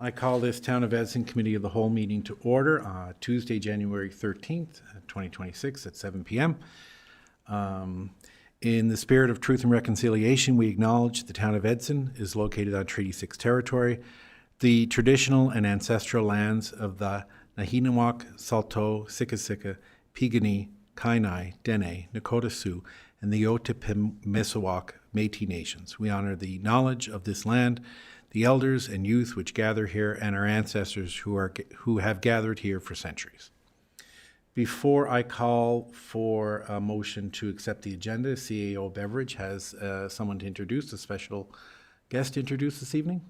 I call this Town of Edson Committee of the Whole meeting to order Tuesday, January 13th, 2026 at 7 p.m. In the spirit of truth and reconciliation, we acknowledge the Town of Edson is located on Treaty 6 territory, the traditional and ancestral lands of the Nahinawak, Saulteaux, Siksika, Piikani, Kainai, Dene, Nakota Sioux, and the Otipemisiwak Métis Nations. We honor the knowledge of this land, the elders and youth which gather here, and our ancestors who have gathered here for centuries. Before I call for a motion to accept the agenda, CAO Beverage has someone to introduce, a special guest to introduce this evening.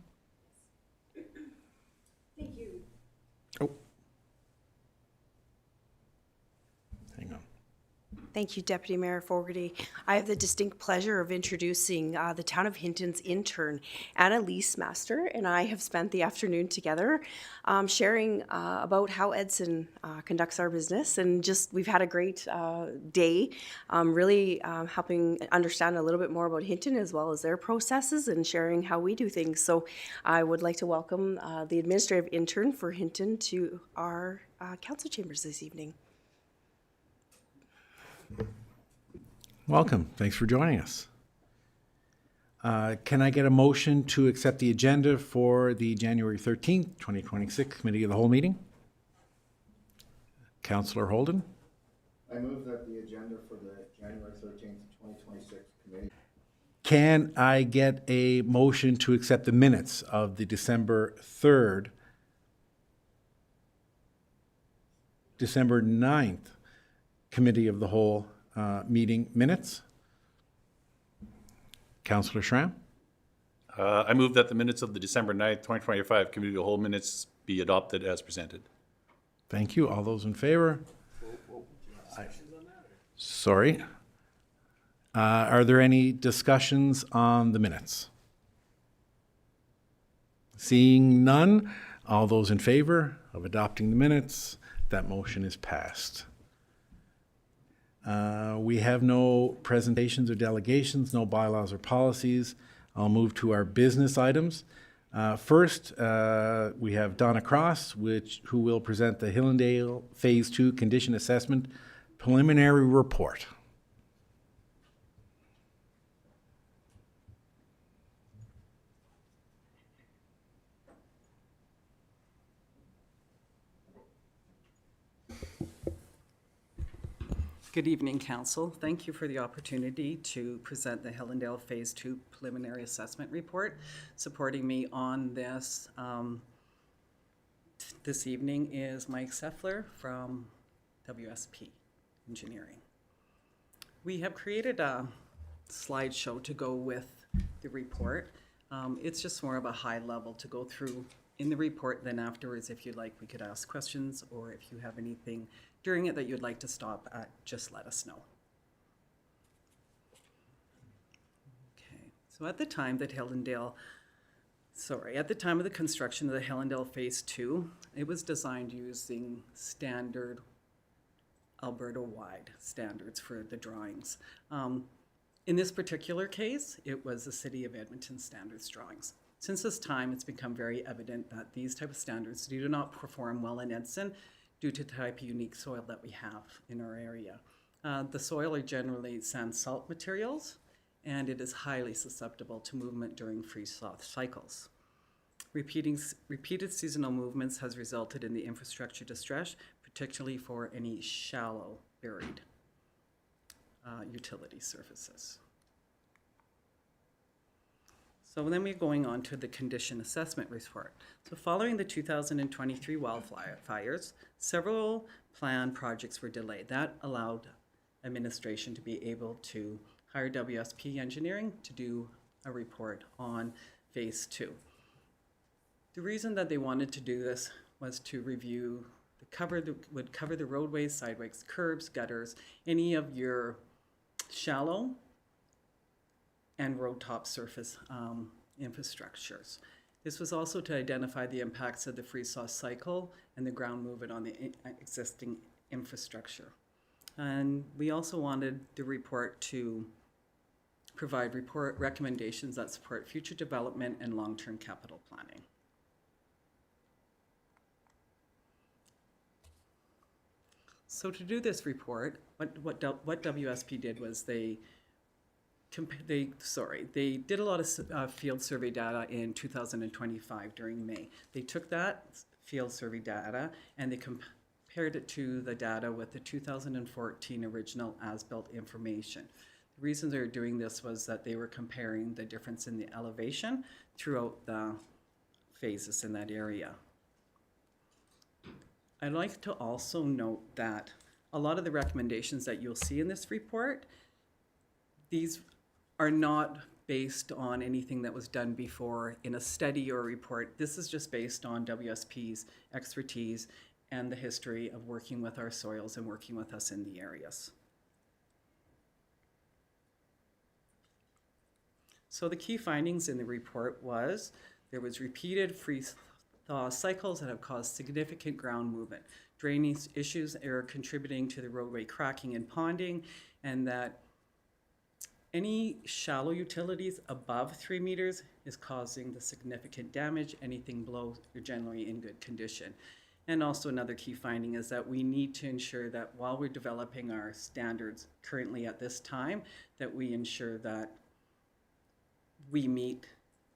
Thank you. Oh. Hang on. Thank you, Deputy Mayor Fogarty. I have the distinct pleasure of introducing the Town of Hinton's intern, Annalise Master, and I have spent the afternoon together sharing about how Edson conducts our business, and just we've had a great day, really helping understand a little bit more about Hinton as well as their processes and sharing how we do things. So I would like to welcome the administrative intern for Hinton to our council chambers this evening. Welcome. Thanks for joining us. Can I get a motion to accept the agenda for the January 13th, 2026 Committee of the Whole meeting? Councillor Holden? I move that the agenda for the January 13th, 2026 committee. Can I get a motion to accept the minutes of the December 3rd, December 9th Committee of the Whole meeting minutes? Councillor Schramm? I move that the minutes of the December 9th, 2025 Committee of the Whole minutes be adopted as presented. Thank you. All those in favor? Sorry. Are there any discussions on the minutes? Seeing none, all those in favor of adopting the minutes, that motion is passed. We have no presentations or delegations, no bylaws or policies. I'll move to our business items. First, we have Donna Cross, who will present the Hillendale Phase 2 Condition Assessment Preliminary Report. Good evening, Council. Thank you for the opportunity to present the Hillendale Phase 2 Preliminary Assessment Report. Supporting me on this this evening is Mike Seffler from WSP Engineering. We have created a slideshow to go with the report. It's just more of a high level to go through in the report. Then afterwards, if you'd like, we could ask questions, or if you have anything during it that you'd like to stop at, just let us know. Okay, so at the time of the construction of the Hillendale Phase 2, it was designed using standard Alberta-wide standards for the drawings. In this particular case, it was the City of Edmonton standards drawings. Since this time, it's become very evident that these type of standards do not perform well in Edson due to the type of unique soil that we have in our area. The soil are generally sand salt materials, and it is highly susceptible to movement during freeze-thaw cycles. Repeated seasonal movements has resulted in the infrastructure distress, particularly for any shallow buried utility surfaces. So then we're going on to the condition assessment report. So following the 2023 wildfires, several planned projects were delayed. That allowed administration to be able to hire WSP Engineering to do a report on Phase 2. The reason that they wanted to do this was to review would cover the roadways, sidewalks, curbs, gutters, any of your shallow and road top surface infrastructures. This was also to identify the impacts of the freeze-thaw cycle and the ground movement on the existing infrastructure. And we also wanted the report to provide report recommendations that support future development and long-term capital planning. So to do this report, what WSP did was they did a lot of field survey data in 2025 during May. They took that field survey data and they compared it to the data with the 2014 original as-built information. The reason they were doing this was that they were comparing the difference in the elevation throughout the phases in that area. I'd like to also note that a lot of the recommendations that you'll see in this report, these are not based on anything that was done before in a study or a report. This is just based on WSP's expertise and the history of working with our soils and working with us in the areas. So the key findings in the report was there was repeated freeze-thaw cycles that have caused significant ground movement. Drainage issues are contributing to the roadway cracking and ponding, and that any shallow utilities above 3 meters is causing the significant damage. Anything below are generally in good condition. And also another key finding is that we need to ensure that while we're developing our standards currently at this time, that we ensure that we meet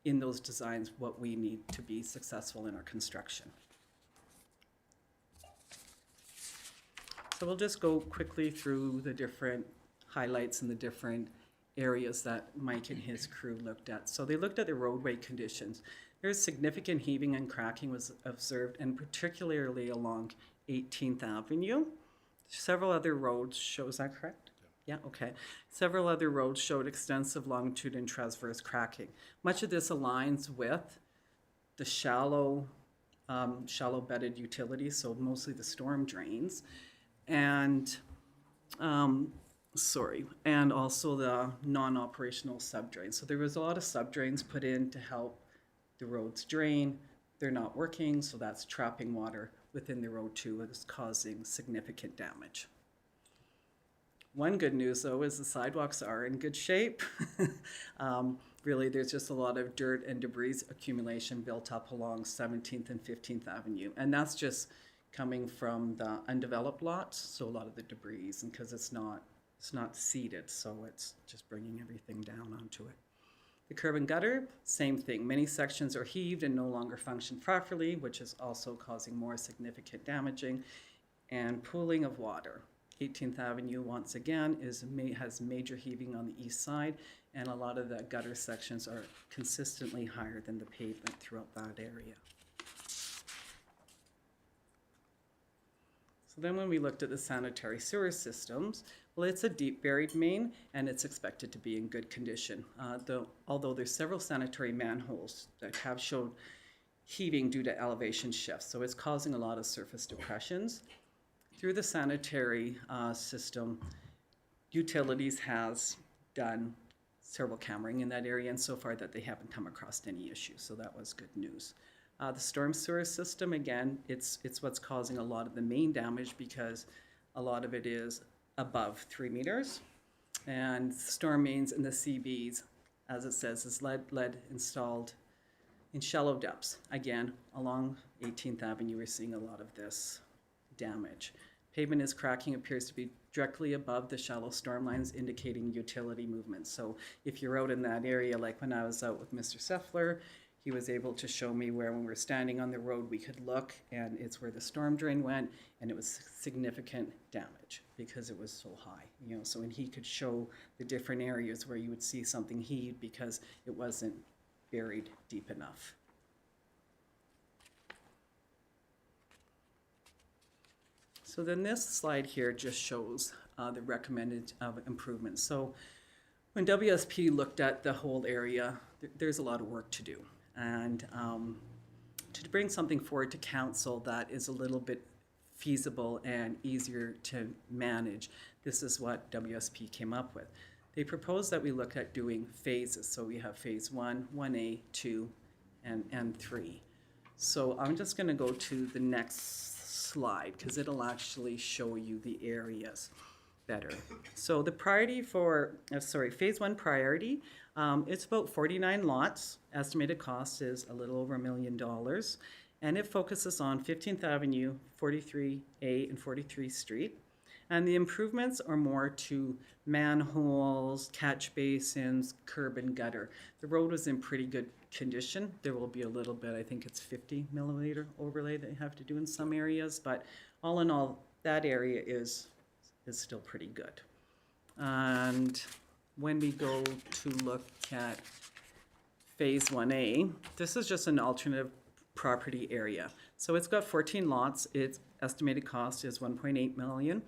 in those designs what we need to be successful in our construction. So we'll just go quickly through the different highlights and the different areas that Mike and his crew looked at. So they looked at the roadway conditions. There's significant heaving and cracking was observed, and particularly along 18th Avenue. Several other roads show, is that correct? Yeah, okay. Several other roads showed extensive longitude and transverse cracking. Much of this aligns with the shallow bedded utilities, so mostly the storm drains, and and also the non-operational subdrains. So there was a lot of subdrains put in to help the roads drain. They're not working, so that's trapping water within the road too. It is causing significant damage. One good news, though, is the sidewalks are in good shape. Really, there's just a lot of dirt and debris accumulation built up along 17th and 15th Avenue. And that's just coming from the undeveloped lots, so a lot of the debris, and because it's not seeded, so it's just bringing everything down onto it. The curb and gutter, same thing. Many sections are heaved and no longer function properly, which is also causing more significant damaging. And pooling of water. 18th Avenue, once again, has major heaving on the east side, and a lot of the gutter sections are consistently higher than the pavement throughout that area. So then when we looked at the sanitary sewer systems, well, it's a deep buried main, and it's expected to be in good condition. Although there's several sanitary manholes that have showed heaving due to elevation shifts, so it's causing a lot of surface depressions. Through the sanitary system, utilities has done several cammering in that area, and so far that they haven't come across any issues, so that was good news. The storm sewer system, again, it's what's causing a lot of the main damage because a lot of it is above 3 meters. And storm mains and the CBs, as it says, is lead installed in shallow depths. Again, along 18th Avenue, we're seeing a lot of this damage. Pavement is cracking, appears to be directly above the shallow storm lines, indicating utility movement. So if you're out in that area, like when I was out with Mr. Seffler, he was able to show me where when we're standing on the road, we could look, and it's where the storm drain went, and it was significant damage because it was so high. So and he could show the different areas where you would see something heave because it wasn't buried deep enough. So then this slide here just shows the recommended improvements. So when WSP looked at the whole area, there's a lot of work to do. And to bring something forward to council that is a little bit feasible and easier to manage, this is what WSP came up with. They proposed that we look at doing phases. So we have phase 1, 1A, 2, and 3. So I'm just going to go to the next slide because it'll actually show you the areas better. So the priority for, phase 1 priority, it's about 49 lots. Estimated cost is a little over $1 million. And it focuses on 15th Avenue, 43A and 43th Street. And the improvements are more to manholes, catch basins, curb and gutter. The road was in pretty good condition. There will be a little bit, I think it's 50 millimeter overlay that you have to do in some areas, but all in all, that area is still pretty good. And when we go to look at Phase 1A, this is just an alternative property area. So it's got 14 lots. Its estimated cost is 1.8 million.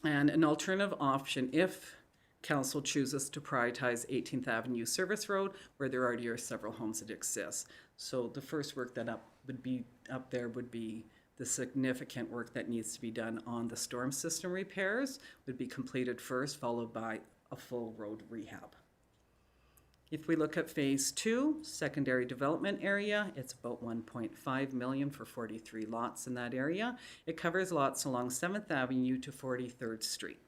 And an alternative option, if council chooses to prioritize 18th Avenue Service Road, where there already are several homes that exist. So the first work that would be the significant work that needs to be done on the storm system repairs would be completed first, followed by a full road rehab. If we look at Phase 2, secondary development area, it's about 1.5 million for 43 lots in that area. It covers lots along 7th Avenue to 43rd Street.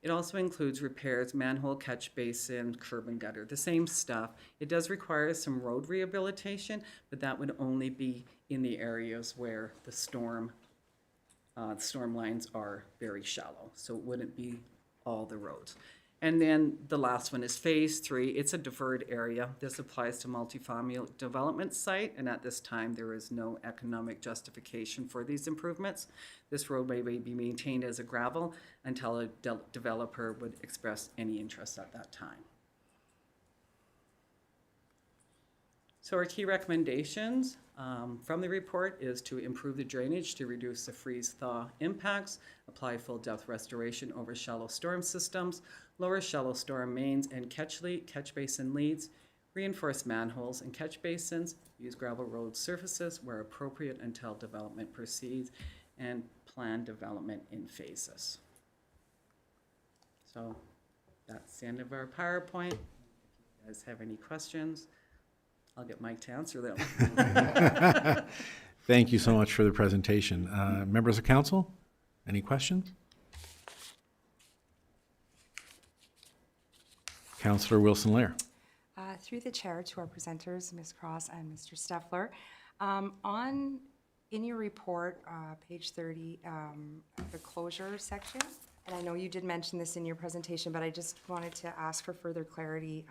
It also includes repairs, manhole, catch basin, curb and gutter, the same stuff. It does require some road rehabilitation, but that would only be in the areas where the storm lines are very shallow, so it wouldn't be all the roads. And then the last one is Phase 3. It's a deferred area. This applies to multifamily development site, and at this time, there is no economic justification for these improvements. This roadway may be maintained as a gravel until a developer would express any interest at that time. So our key recommendations from the report is to improve the drainage to reduce the freeze-thaw impacts, apply full depth restoration over shallow storm systems, lower shallow storm mains and catch basin leads, reinforce manholes and catch basins, use gravel road surfaces where appropriate until development proceeds, and plan development in phases. So that's the end of our PowerPoint. If you guys have any questions, I'll get Mike to answer them. Thank you so much for the presentation. Members of council, any questions? Councillor Wilson-Lair. Through the chair to our presenters, Ms. Cross and Mr. Steffler. In your report, page 30, the closure section, and I know you did mention this in your presentation, but I just wanted to ask for further clarity.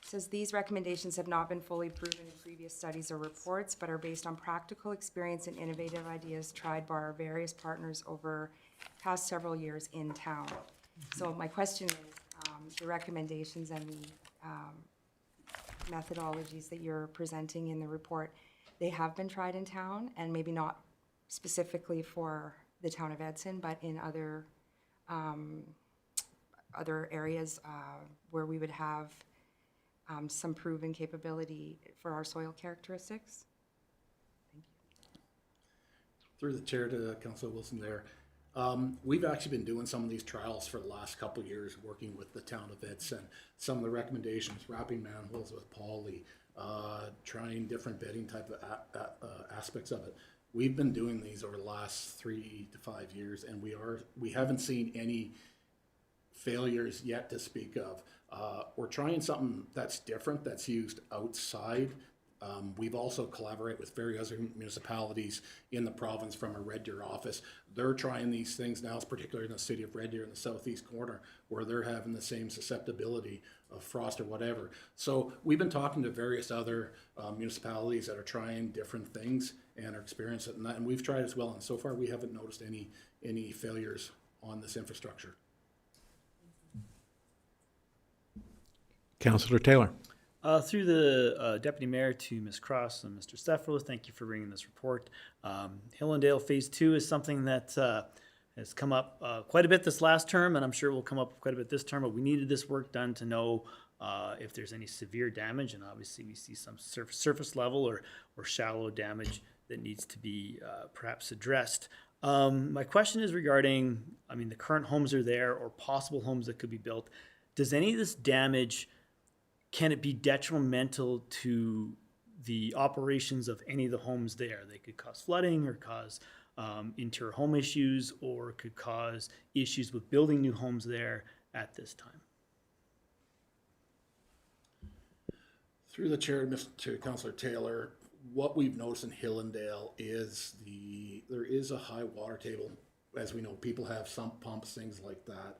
It says these recommendations have not been fully proven in previous studies or reports, but are based on practical experience and innovative ideas tried by our various partners over past several years in town. So my question is, the recommendations and the methodologies that you're presenting in the report, they have been tried in town, and maybe not specifically for the town of Edson, but in other areas where we would have some proven capability for our soil characteristics. Thank you. Through the chair to Councilor Wilson there. We've actually been doing some of these trials for the last couple of years, working with the town of Edson. Some of the recommendations, wrapping manholes with poly, trying different bedding type of aspects of it. We've been doing these over the last 3 to 5 years, and we haven't seen any failures yet to speak of. We're trying something that's different, that's used outside. We've also collaborated with various other municipalities in the province from a Red Deer office. They're trying these things now, particularly in the city of Red Deer in the southeast corner, where they're having the same susceptibility of frost or whatever. So we've been talking to various other municipalities that are trying different things and are experiencing that, and we've tried as well. And so far, we haven't noticed any failures on this infrastructure. Councillor Taylor. Through the Deputy Mayor to Ms. Cross and Mr. Steffler, thank you for bringing this report. Hillendale Phase 2 is something that has come up quite a bit this last term, and I'm sure will come up quite a bit this term, but we needed this work done to know if there's any severe damage, and obviously we see some surface level or shallow damage that needs to be perhaps addressed. My question is regarding, the current homes are there or possible homes that could be built. Does any of this damage, can it be detrimental to the operations of any of the homes there? They could cause flooding or cause interior home issues, or could cause issues with building new homes there at this time. Through the chair to Councillor Taylor, what we've noticed in Hillendale is there is a high water table as we know, people have sump pumps, things like that.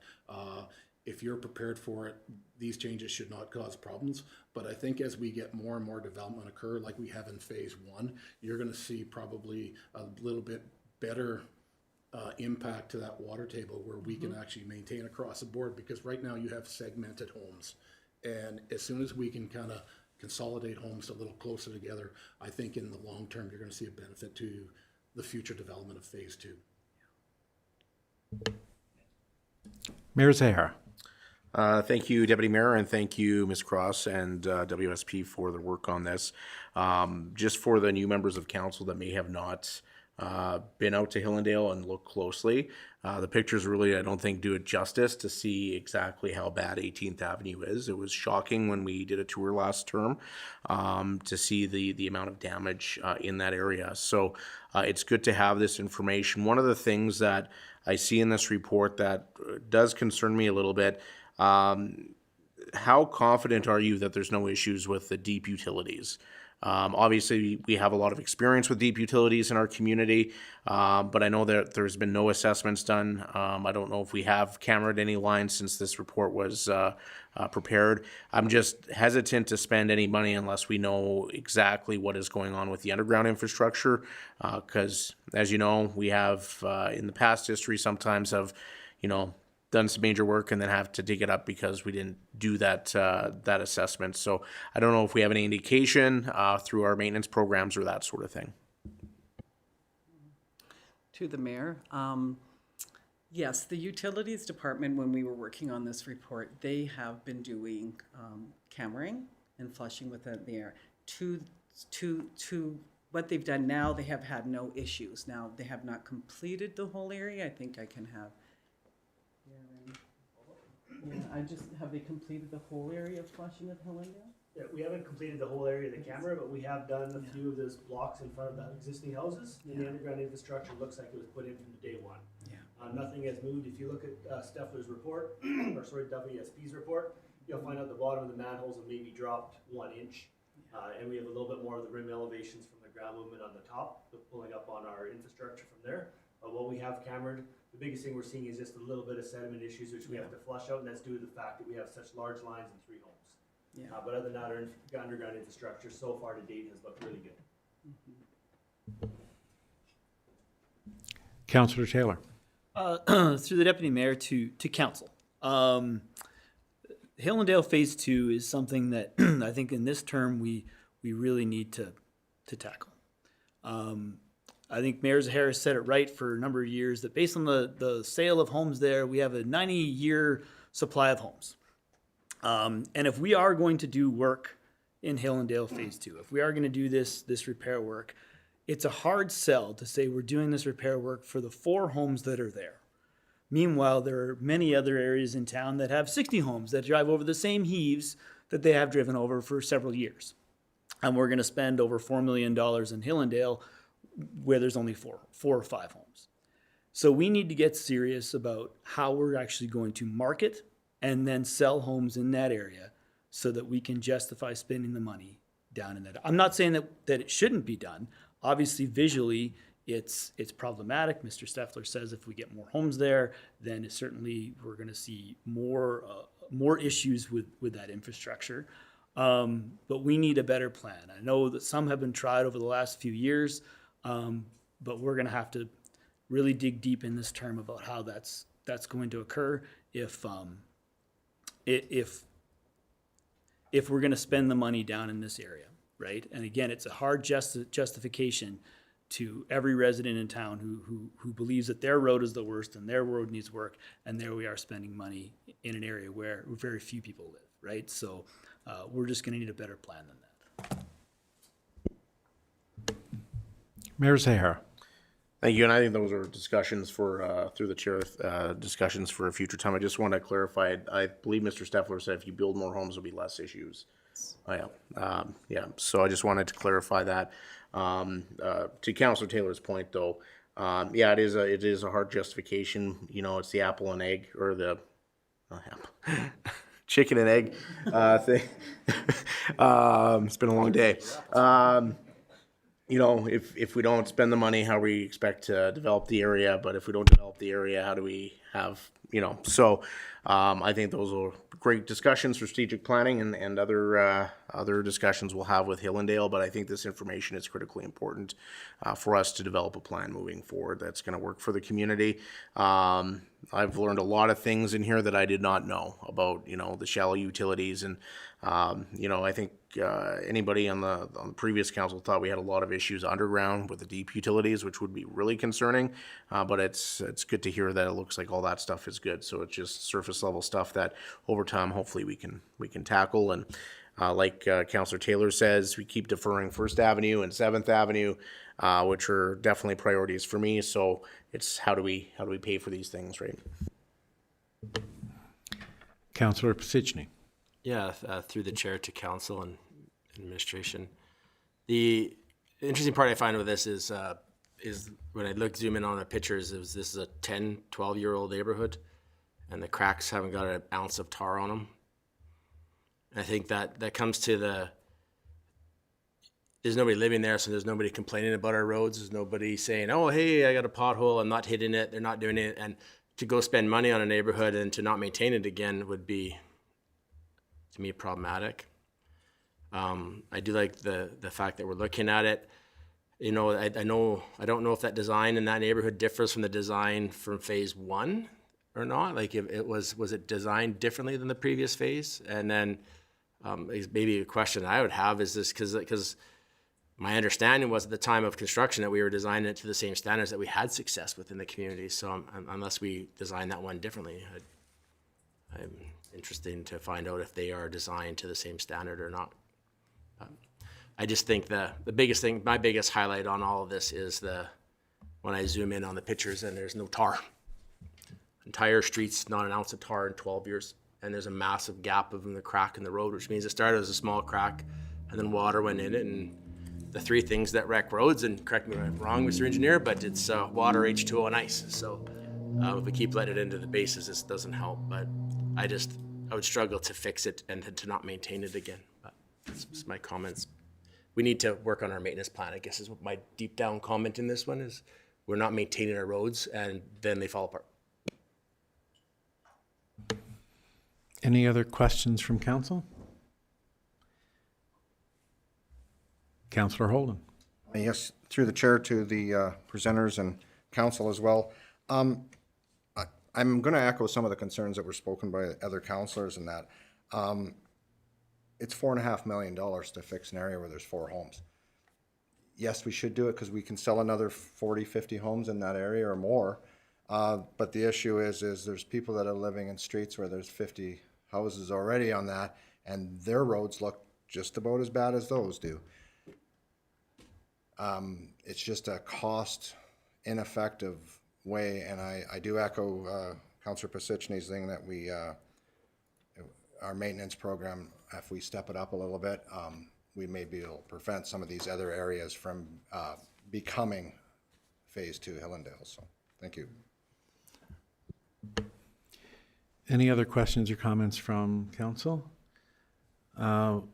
If you're prepared for it, these changes should not cause problems. But I think as we get more and more development occur, like we have in phase one, you're gonna see probably a little bit better impact to that water table where we can actually maintain across the board, because right now you have segmented homes. And as soon as we can kind of consolidate homes a little closer together, I think in the long term, you're gonna see a benefit to the future development of phase two. Mayor Zahara. Thank you, Deputy Mayor, and thank you, Ms. Cross and WSP for their work on this. Just for the new members of council that may have not been out to Hillendale and looked closely, the pictures really, I don't think, do it justice to see exactly how bad 18th Avenue is. It was shocking when we did a tour last term to see the amount of damage in that area. So it's good to have this information. One of the things that I see in this report that does concern me a little bit, how confident are you that there's no issues with the deep utilities? Obviously, we have a lot of experience with deep utilities in our community, but I know that there's been no assessments done. I don't know if we have cameraed any lines since this report was prepared. I'm just hesitant to spend any money unless we know exactly what is going on with the underground infrastructure, because as you know, we have in the past history sometimes have, done some major work and then have to dig it up because we didn't do that that assessment. So I don't know if we have any indication through our maintenance programs or that sort of thing. To the mayor, yes, the utilities department, when we were working on this report, they have been doing cammering and flushing within the air. To what they've done now, they have had no issues. Now, they have not completed the whole area. I think I can have. Have they completed the whole area of flushing of Hillendale? Yeah, we haven't completed the whole area of the camera, but we have done a few of those blocks in front of the existing houses. And the underground infrastructure looks like it was put in from day one. Yeah. Nothing has moved. If you look at Steffler's report, or sorry, WSP's report, you'll find out the bottom of the manholes have maybe dropped 1 inch. And we have a little bit more of the rim elevations from the ground movement on the top, pulling up on our infrastructure from there. But what we have cambered, the biggest thing we're seeing is just a little bit of sediment issues, which we have to flush out, and that's due to the fact that we have such large lines in 3 homes. Yeah. But other than that, our underground infrastructure so far to date has looked really good. Councillor Taylor. Through the deputy mayor to council. Hillendale Phase 2 is something that I think in this term we really need to tackle. I think Mayor Zahara said it right for a number of years that based on the sale of homes there, we have a 90-year supply of homes. And if we are going to do work in Hillendale Phase 2, if we are going to do this repair work, it's a hard sell to say we're doing this repair work for the 4 homes that are there. Meanwhile, there are many other areas in town that have 60 homes that drive over the same heaves that they have driven over for several years. And we're going to spend over $4 million in Hillendale where there's only 4 or 5 homes. So we need to get serious about how we're actually going to market and then sell homes in that area so that we can justify spending the money down in that. I'm not saying that it shouldn't be done. Obviously, visually, it's problematic. Mr. Steffler says if we get more homes there, then certainly we're going to see more issues with that infrastructure. But we need a better plan. I know that some have been tried over the last few years, but we're going to have to really dig deep in this term about how that's going to occur if we're going to spend the money down in this area, right? And again, it's a hard justification to every resident in town who believes that their road is the worst and their road needs work, and there we are spending money in an area where very few people live, right? So we're just going to need a better plan than that. Mayor Zahara. Thank you, and I think those are discussions for, through the chair, discussions for a future time. I just want to clarify, I believe Mr. Steffler said if you build more homes, there'll be less issues. Oh, yeah. Yeah, so I just wanted to clarify that. To Councilor Taylor's point, though, yeah, it is a hard justification. It's the apple and egg, or the chicken and egg thing. It's been a long day. you know, if we don't spend the money, how we expect to develop the area, but if we don't develop the area, how do we have, you know, so I think those are great discussions for strategic planning and other discussions we'll have with Hillendale, but I think this information is critically important for us to develop a plan moving forward that's going to work for the community. I've learned a lot of things in here that I did not know about, you know, the shallow utilities, and you know, I think anybody on the previous council thought we had a lot of issues underground with the deep utilities, which would be really concerning. But it's good to hear that it looks like all that stuff is good. So it's just surface level stuff that over time, hopefully we can tackle. And like Councillor Taylor says, we keep deferring First Avenue and 7th Avenue, which are definitely priorities for me. So it's how do we pay for these things, right? Councillor Psichny. Yeah, through the chair to council and administration. The interesting part I find with this is when I zoom in on the pictures, this is a 10, 12-year-old neighborhood, and the cracks haven't got an ounce of tar on them. And I think that comes to there's nobody living there, so there's nobody complaining about our roads. There's nobody saying, oh, hey, I got a pothole, I'm not hitting it, they're not doing it. And to go spend money on a neighborhood and to not maintain it again would be, to me, problematic. I do like the fact that we're looking at it. You know, I don't know if that design in that neighborhood differs from the design from phase 1 or not. Like, if it was it designed differently than the previous phase? And then maybe a question I would have is this, because my understanding was at the time of construction that we were designing it to the same standards that we had success within the community. So unless we design that one differently, I'm interested to find out if they are designed to the same standard or not. I just think the biggest thing, my biggest highlight on all of this is when I zoom in on the pictures and there's no tar. Entire streets, not an ounce of tar in 12 years. And there's a massive gap in the crack in the road, which means it started as a small crack and then water went in it. And the three things that wreck roads, and correct me if I'm wrong, Mr. Engineer, but it's water, H2O, and ice. So if we keep letting it into the bases, this doesn't help. But I would struggle to fix it and to not maintain it again. But that's my comments. We need to work on our maintenance plan, I guess, is what my deep down comment in this one is. We're not maintaining our roads and then they fall apart. Any other questions from council? Councillor Holden. Yes, through the chair to the presenters and council as well. I'm going to echo some of the concerns that were spoken by other councillors in that. It's $4.5 million to fix an area where there's 4 homes. Yes, we should do it because we can sell another 40, 50 homes in that area or more. But the issue is there's people that are living in streets where there's 50 houses already on that, and their roads look just about as bad as those do. It's just a cost ineffective way, and I do echo Councillor Psichny's thing that we our maintenance program, if we step it up a little bit, we may be able to prevent some of these other areas from becoming phase 2 Hillendale. So thank you. Any other questions or comments from council?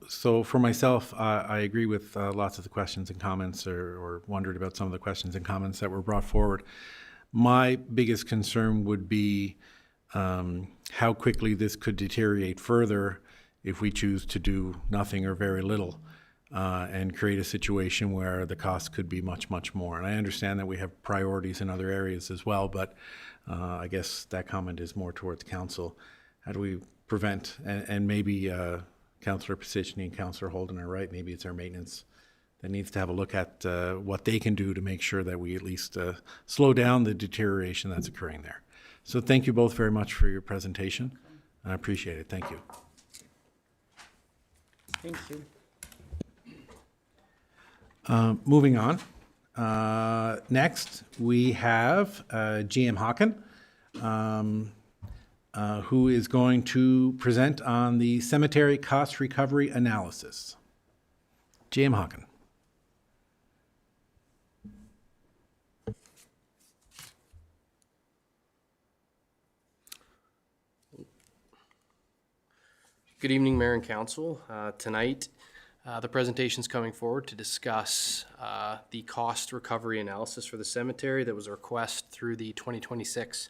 So for myself, I agree with lots of the questions and comments, or wondered about some of the questions and comments that were brought forward. My biggest concern would be how quickly this could deteriorate further if we choose to do nothing or very little, and create a situation where the cost could be much, much more. And I understand that we have priorities in other areas as well, but I guess that comment is more towards council. How do we prevent, and maybe Councillor Psichny and Councillor Holden are right, maybe it's our maintenance that needs to have a look at what they can do to make sure that we at least slow down the deterioration that's occurring there. So thank you both very much for your presentation. I appreciate it. Thank you. Thank you. Moving on. Next, we have GM Hawken, who is going to present on the cemetery cost recovery analysis. GM Hawken. Good evening, Mayor and Council. Tonight, The presentation's coming forward to discuss the cost recovery analysis for the cemetery that was a request through the 2026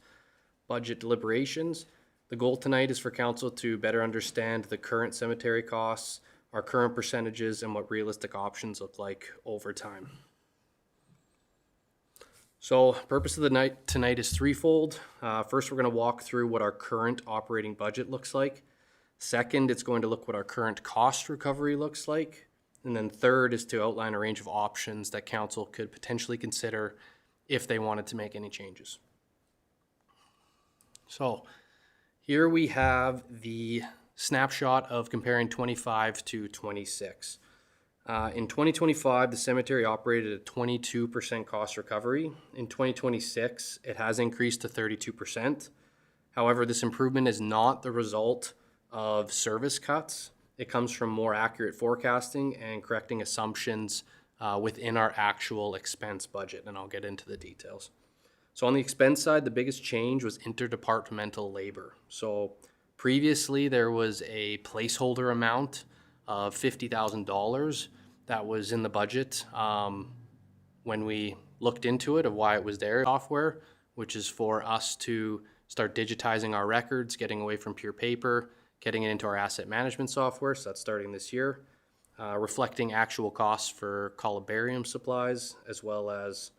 budget deliberations. The goal tonight is for council to better understand the current cemetery costs, our current percentages, and what realistic options look like over time. So purpose of the night tonight is threefold. First, we're going to walk through what our current operating budget looks like. Second, it's going to look what our current cost recovery looks like. And then third is to outline a range of options that council could potentially consider if they wanted to make any changes. So here we have the snapshot of comparing 25 to 26. In 2025, the cemetery operated at 22% cost recovery. In 2026, it has increased to 32%. However, this improvement is not the result of service cuts. It comes from more accurate forecasting and correcting assumptions within our actual expense budget, and I'll get into the details. So on the expense side, the biggest change was interdepartmental labor. So previously, there was a placeholder amount of $50,000 that was in the budget when we looked into it of why it was there. Software, which is for us to start digitizing our records, getting away from pure paper, getting it into our asset management software. So that's starting this year. Reflecting actual costs for columbarium supplies, as well as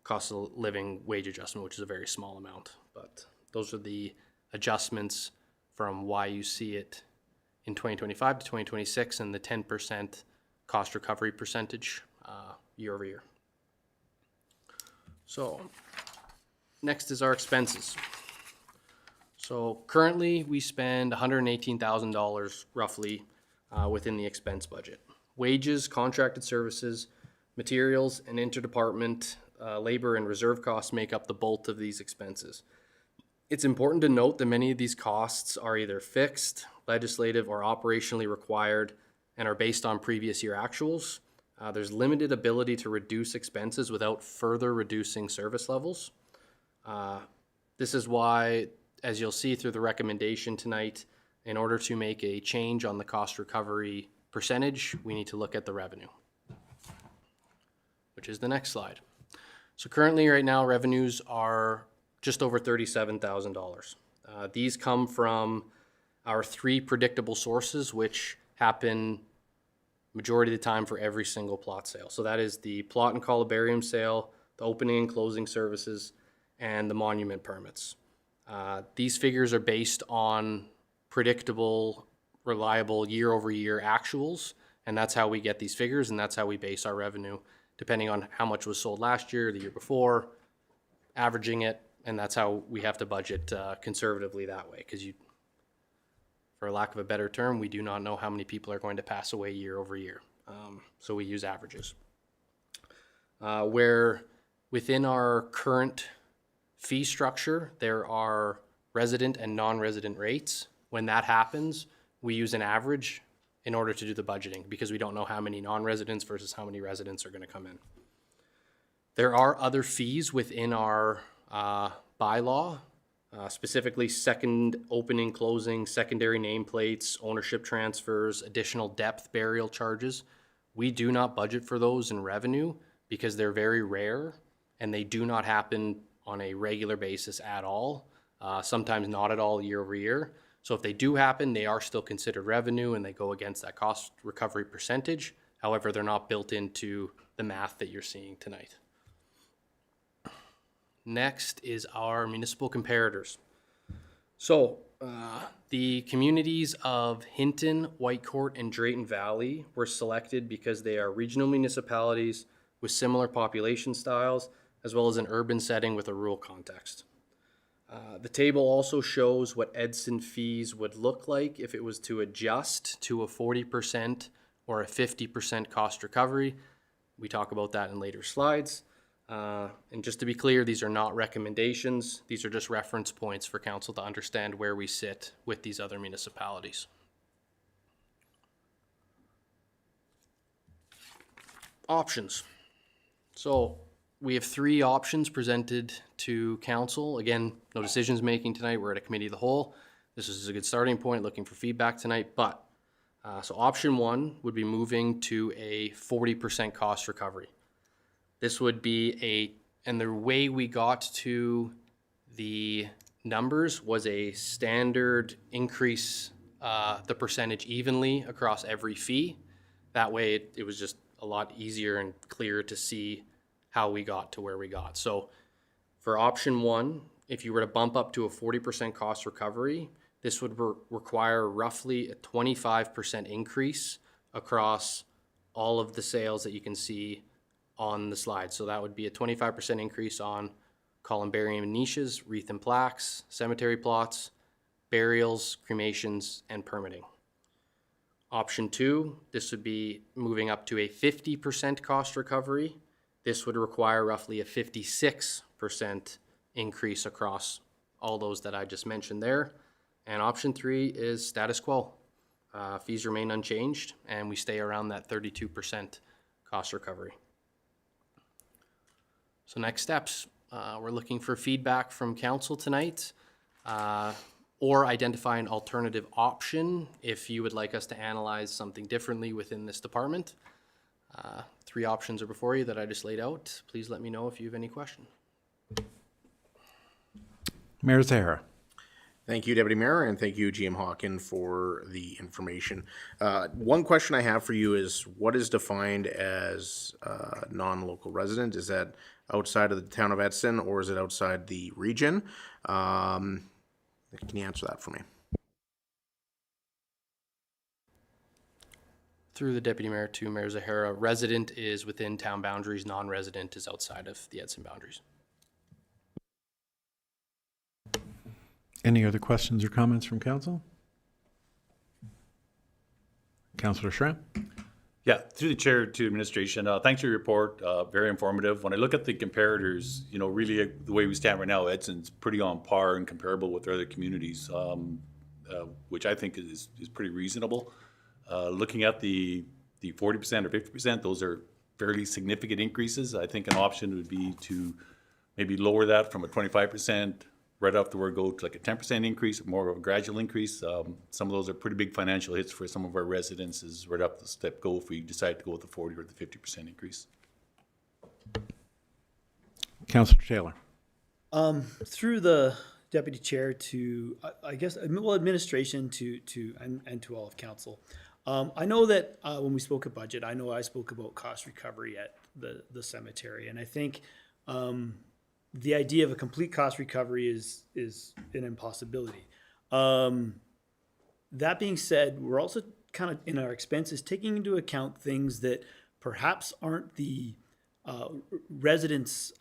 cost of living wage adjustment, which is a very small amount. But those are the adjustments from why you see it in 2025 to 2026 and the 10% cost recovery percentage year over year. So next is our expenses. So currently we spend $118,000 roughly within the expense budget. Wages, contracted services, materials, and interdepartment labor and reserve costs make up the bulk of these expenses. It's important to note that many of these costs are either fixed, legislative, or operationally required and are based on previous year actuals. There's limited ability to reduce expenses without further reducing service levels. This is why, as you'll see through the recommendation tonight, in order to make a change on the cost recovery percentage, we need to look at the revenue, which is the next slide. So currently right now revenues are just over $37,000. These come from our three predictable sources, which happen majority of the time for every single plot sale. So that is the plot and columbarium sale, the opening and closing services, and the monument permits. These figures are based on predictable, reliable year-over-year actuals, and that's how we get these figures, and that's how we base our revenue, depending on how much was sold last year, the year before, averaging it, and that's how we have to budget conservatively that way, because for lack of a better term, we do not know how many people are going to pass away year over year, so we use averages. Where within our current fee structure, there are resident and non-resident rates. When that happens, we use an average in order to do the budgeting because we don't know how many non-residents versus how many residents are going to come in. There are other fees within our bylaw, specifically second opening, closing, secondary nameplates, ownership transfers, additional depth burial charges. We do not budget for those in revenue because they're very rare and they do not happen on a regular basis at all, sometimes not at all year over year. So if they do happen, they are still considered revenue and they go against that cost recovery percentage. However, they're not built into the math that you're seeing tonight. Next is our municipal comparators. So the communities of Hinton, Whitecourt, and Drayton Valley were selected because they are regional municipalities with similar population styles, as well as an urban setting with a rural context. The table also shows what Edson fees would look like if it was to adjust to a 40% or a 50% cost recovery. We talk about that in later slides. And just to be clear, these are not recommendations. These are just reference points for council to understand where we sit with these other municipalities. Options. So we have three options presented to council. Again, no decisions making tonight. We're at a committee of the whole. This is a good starting point, looking for feedback tonight, but So option one would be moving to a 40% cost recovery. This would be and the way we got to the numbers was a standard increase the percentage evenly across every fee. That way it was just a lot easier and clearer to see how we got to where we got. So for option one, if you were to bump up to a 40% cost recovery, this would require roughly a 25% increase across all of the sales that you can see on the slide. So that would be a 25% increase on columbarium and niches, wreath and plaques, cemetery plots, burials, cremations, and permitting. Option two, this would be moving up to a 50% cost recovery. This would require roughly a 56% increase across all those that I just mentioned there. And option three is status quo. Fees remain unchanged and we stay around that 32% cost recovery. So next steps, we're looking for feedback from council tonight or identify an alternative option if you would like us to analyze something differently within this department. 3 options are before you that I just laid out. Please let me know if you have any questions. Mayor Zahara. Thank you, Deputy Mayor, and thank you, GM Hawken, for the information. One question I have for you is, what is defined as non-local resident? Is that outside of the town of Edson, or is it outside the region? Can you answer that for me? Through the Deputy Mayor to Mayor Zahara, resident is within town boundaries, non-resident is outside of the Edson boundaries. Any other questions or comments from council? Councillor Schramm? Yeah, through the chair to administration, thanks for your report, very informative. When I look at the comparators, you know, really the way we stand right now, Edson's pretty on par and comparable with other communities, which I think is pretty reasonable. Looking at the 40% or 50%, those are fairly significant increases. I think an option would be to maybe lower that from a 25% right off the word go to like a 10% increase, more of a gradual increase. Some of those are pretty big financial hits for some of our residences right up the step go if we decide to go with the 40 or the 50% increase. Councillor Taylor? Through the deputy chair to, I guess, well, administration to and to all of council. I know that when we spoke of budget, I know I spoke about cost recovery at the cemetery, and I think the idea of a complete cost recovery is an impossibility. That being said, we're also kind of in our expenses taking into account things that perhaps aren't the residents'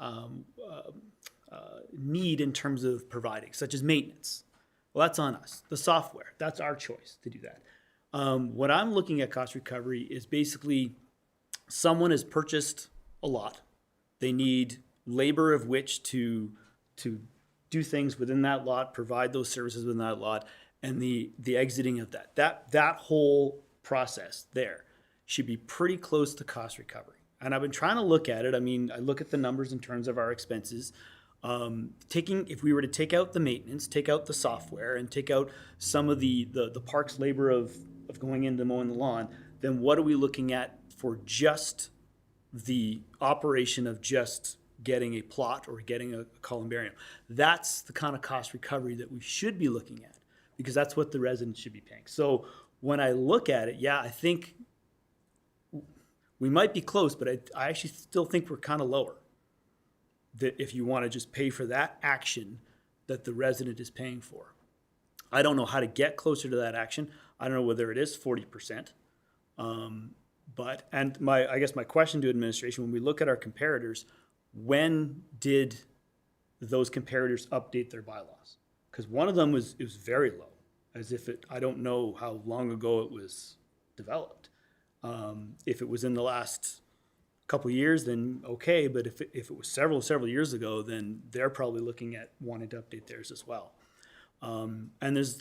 need in terms of providing, such as maintenance. Well, that's on us. The software, that's our choice to do that. What I'm looking at cost recovery is basically someone has purchased a lot. They need labor of which to do things within that lot, provide those services within that lot, and the exiting of that whole process there should be pretty close to cost recovery. And I've been trying to look at it. I mean, I look at the numbers in terms of our expenses. If we were to take out the maintenance, take out the software, and take out some of the park's labor of going into mowing the lawn, then what are we looking at for just the operation of just getting a plot or getting a columbarium? That's the kind of cost recovery that we should be looking at, because that's what the residents should be paying. So when I look at it, yeah, I think we might be close, but I actually still think we're kind of lower. That if you want to just pay for that action that the resident is paying for. I don't know how to get closer to that action. I don't know whether it is 40%. I guess my question to administration, when we look at our comparators, when did those comparators update their bylaws? Because one of them was very low, as if I don't know how long ago it was developed. If it was in the last couple of years, then okay, but if it was several years ago, then they're probably looking at wanting to update theirs as well. And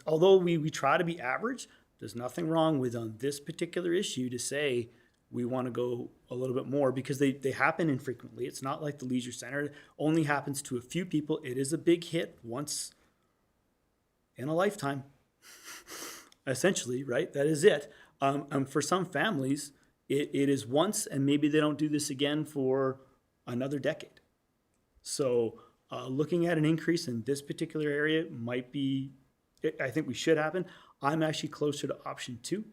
although we try to be average, there's nothing wrong with on this particular issue to say we want to go a little bit more, because they happen infrequently. It's not like the leisure center. It only happens to a few people. It is a big hit once in a lifetime, essentially, right? That is it. For some families, it is once, and maybe they don't do this again for another decade. So looking at an increase in this particular area might be, I think we should happen. I'm actually closer to option 2,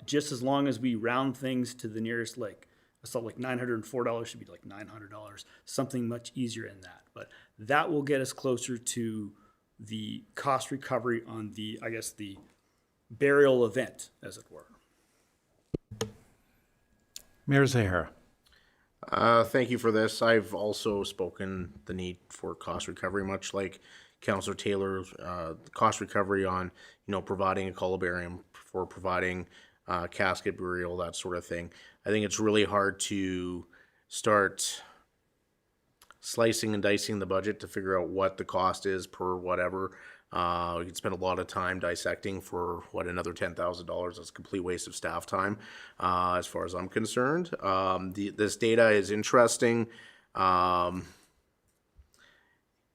just as long as we round things to the nearest, like, I saw like $904 should be like $900, something much easier in that. But that will get us closer to the cost recovery on the, I guess, the burial event, as it were. Mayor Zahara. Thank you for this. I've also spoken the need for cost recovery, much like Councillor Taylor, cost recovery on, providing a columbarium, for providing casket burial, that sort of thing. I think it's really hard to start slicing and dicing the budget to figure out what the cost is per whatever. We could spend a lot of time dissecting for another $10,000. That's a complete waste of staff time, as far as I'm concerned. This data is interesting. Yeah,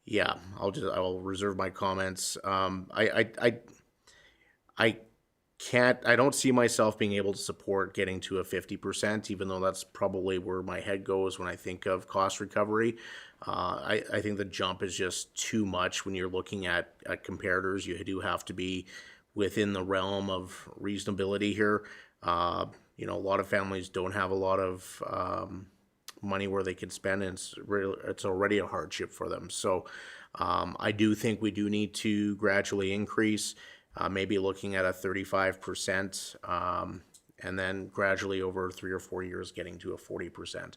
I will reserve my comments. I don't see myself being able to support getting to a 50%, even though that's probably where my head goes when I think of cost recovery. I think the jump is just too much when you're looking at comparators. You do have to be within the realm of reasonability here. A lot of families don't have a lot of money where they can spend, and it's already a hardship for them. So I do think we do need to gradually increase. Maybe looking at a 35%, and then gradually over 3 or 4 years getting to a 40%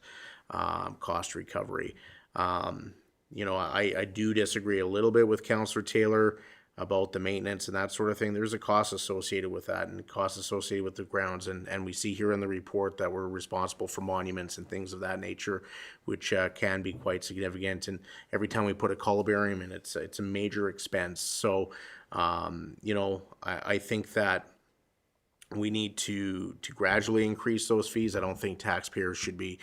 cost recovery. I do disagree a little bit with Councillor Taylor about the maintenance and that sort of thing. There's a cost associated with that, and cost associated with the grounds, and we see here in the report that we're responsible for monuments and things of that nature, which can be quite significant. And every time we put a columbarium in, it's a major expense. So I think that we need to gradually increase those fees. I don't think taxpayers should be,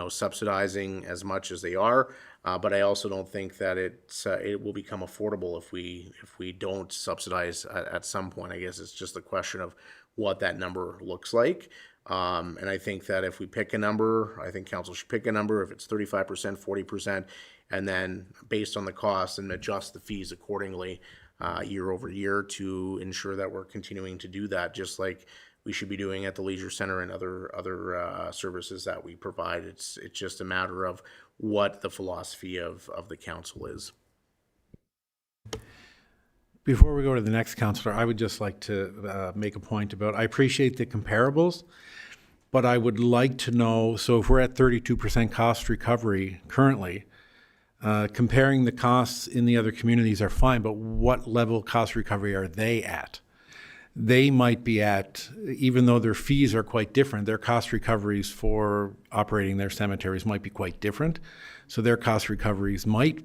subsidizing as much as they are. But I also don't think that it will become affordable if we don't subsidize at some point. I guess it's just a question of what that number looks like. And I think that if we pick a number, I think council should pick a number. If it's 35%, 40%, and then based on the cost, and adjust the fees accordingly year over year to ensure that we're continuing to do that, just like we should be doing at the Leisure Center and other services that we provide. It's just a matter of what the philosophy of the council is. Before we go to the next councillor, I would just like to make a point about, I appreciate the comparables, but I would like to know, so if we're at 32% cost recovery currently, comparing the costs in the other communities are fine, but what level of cost recovery are they at? They might be at, even though their fees are quite different, their cost recoveries for operating their cemeteries might be quite different. So their cost recoveries might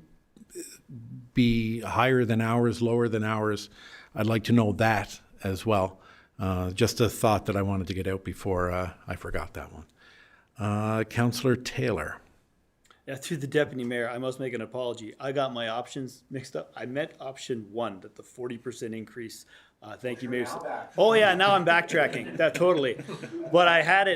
be higher than ours, lower than ours. I'd like to know that as well. Just a thought that I wanted to get out before I forgot that one. Councillor Taylor. Yeah, through the deputy mayor, I must make an apology. I got my options mixed up. I meant option 1, that the 40% increase. Thank you, Mayor. Oh yeah, now I'm backtracking. That totally. But I had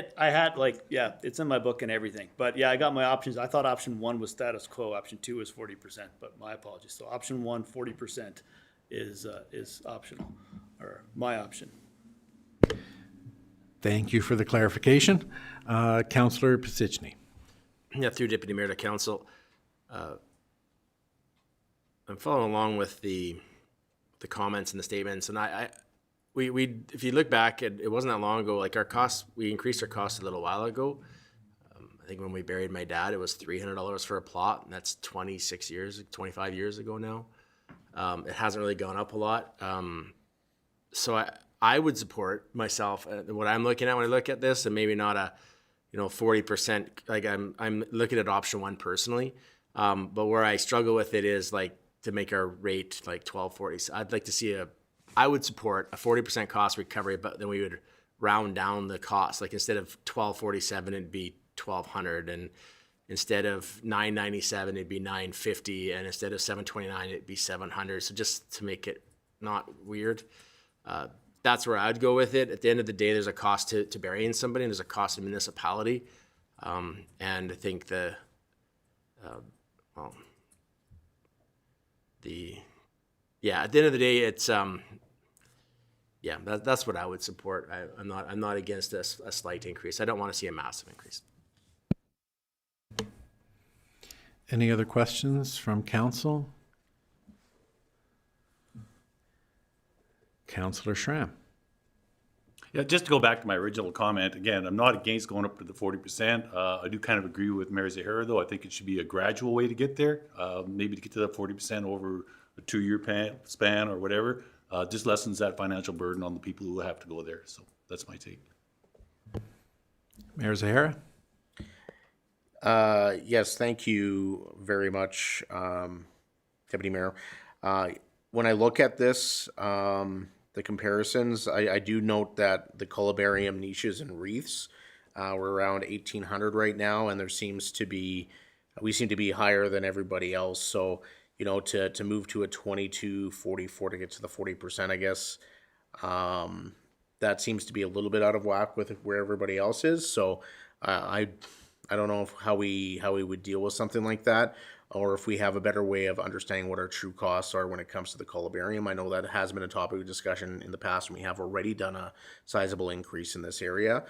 it's in my book and everything. But yeah, I got my options. I thought option 1 was status quo. Option 2 was 40%. But my apologies. So option 1, 40% is optional, or my option. Thank you for the clarification. Councillor Pisichny. Yeah, through Deputy Mayor to Council. I'm following along with the comments and the statements, and we if you look back, it wasn't that long ago. Like our costs, we increased our costs a little while ago. I think when we buried my dad, it was $300 for a plot, and that's 25 years ago now. It hasn't really gone up a lot. So I would support myself. What I'm looking at when I look at this, and maybe not a 40%, like I'm looking at option 1 personally. But where I struggle with it is like to make our rate like $12.40. So I'd like to see I would support a 40% cost recovery, but then we would round down the cost. Like instead of $12.47, it'd be $1,200, and instead of $9.97, it'd be $9.50, and instead of $7.29, it'd be $700. So just to make it not weird. that's where I'd go with it. At the end of the day, there's a cost to burying somebody, and there's a cost to municipality. And I think at the end of the day, it's that's what I would support. I'm not against a slight increase. I don't want to see a massive increase. Any other questions from council? Councillor Schramm. Yeah, just to go back to my original comment, again, I'm not against going up to the 40%. I do kind of agree with Mayor Zahara, though. I think it should be a gradual way to get there, maybe to get to that 40% over a 2-year span or whatever. Just lessens that financial burden on the people who have to go there. So that's my take. Mayor Zahara? Yes, thank you very much, Deputy Mayor. When I look at this, the comparisons, I do note that the columbarium niches and wreaths, we're around 1,800 right now, and we seem to be higher than everybody else. So, you know, to move to a 2244 to get to the 40%, I guess, that seems to be a little bit out of whack with where everybody else is. So, I don't know how we would deal with something like that, or if we have a better way of understanding what our true costs are when it comes to the columbarium. I know that has been a topic of discussion in the past, and we have already done a sizable increase in this area.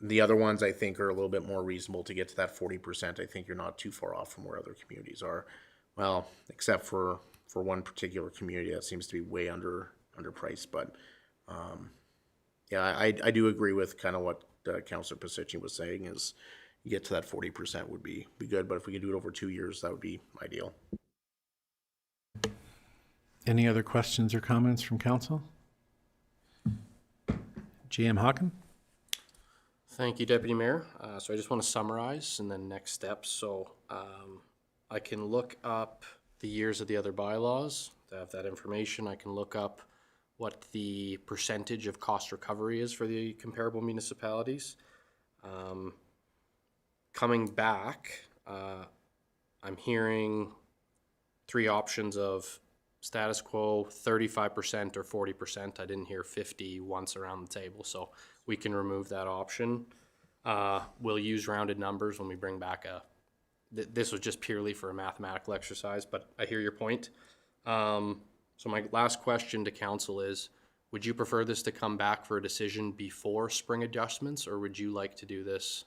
The other ones I think are a little bit more reasonable to get to that 40%. I think you're not too far off from where other communities are. Well, except for one particular community that seems to be way underpriced. But I do agree with kind of what Councillor Pasicci was saying, is you get to that 40% would be good, but if we could do it over 2 years, that would be ideal. Any other questions or comments from council? GM Hawken? Thank you, Deputy Mayor. So I just want to summarize and then next steps. So I can look up the years of the other bylaws to have that information. I can look up what the percentage of cost recovery is for the comparable municipalities. Coming back, I'm hearing 3 options of status quo, 35% or 40%. I didn't hear 50 once around the table, so we can remove that option. We'll use rounded numbers when we bring back this was just purely for a mathematical exercise, but I hear your point. So my last question to council is, would you prefer this to come back for a decision before spring adjustments, or would you like to do this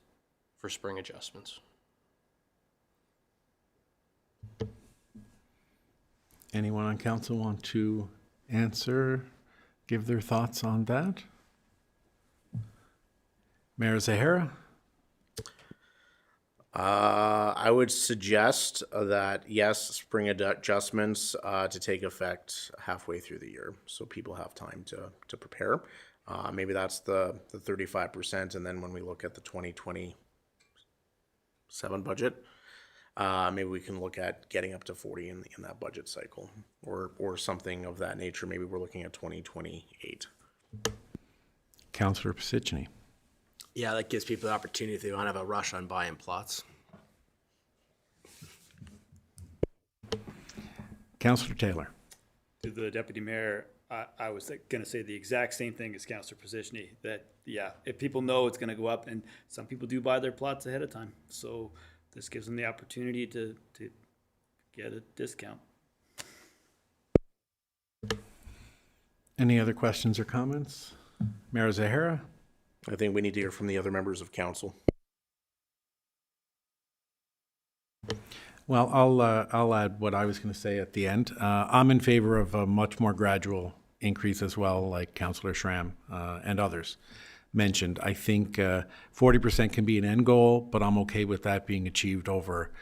for spring adjustments? Anyone on council want to answer, give their thoughts on that? Mayor Zahara? I would suggest that, yes, spring adjustments to take effect halfway through the year, so people have time to prepare. Maybe that's the 35%, and then when we look at the 2027 budget, maybe we can look at getting up to 40 in that budget cycle, or something of that nature. Maybe we're looking at 2028. Councillor Pasicci? Yeah, that gives people the opportunity if they don't have a rush on buying plots. Councillor Taylor? To the deputy mayor, I was going to say the exact same thing as Councillor Posishny, that, yeah, if people know it's going to go up, and some people do buy their plots ahead of time, so this gives them the opportunity to get a discount. Any other questions or comments? Mayor Zahara? I think we need to hear from the other members of council. Well, I'll add what I was going to say at the end. I'm in favor of a much more gradual increase as well, like Councillor Schramm and others mentioned. I think 40% can be an end goal, but I'm okay with that being achieved over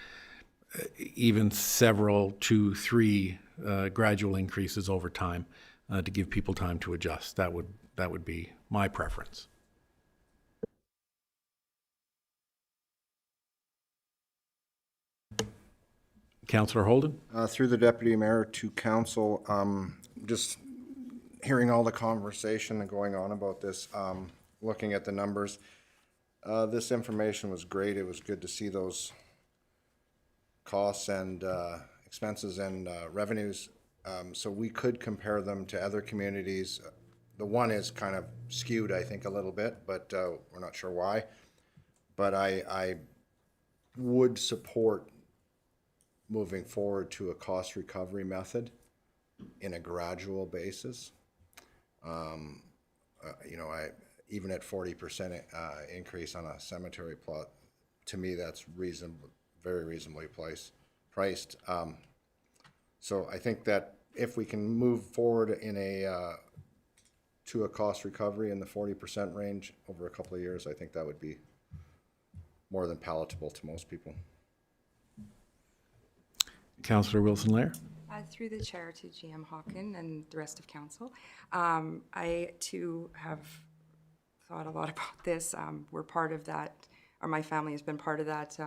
even several, 2, 3 gradual increases over time to give people time to adjust. That would be my preference. Councillor Holden? Through the deputy mayor to council, just hearing all the conversation going on about this, looking at the numbers, this information was great. It was good to see those costs and expenses and revenues So we could compare them to other communities. The one is kind of skewed, I think, a little bit, but we're not sure why. But I would support moving forward to a cost recovery method in a gradual basis. You know, even at 40% increase on a cemetery plot, to me, that's reasonable, very reasonably priced. So I think that if we can move forward in to a cost recovery in the 40% range over a couple of years, I think that would be more than palatable to most people. Councillor Wilson-Lair? Through the chair to GM Hawken and the rest of council, I too have thought a lot about this. We're part of that, or my family has been part of that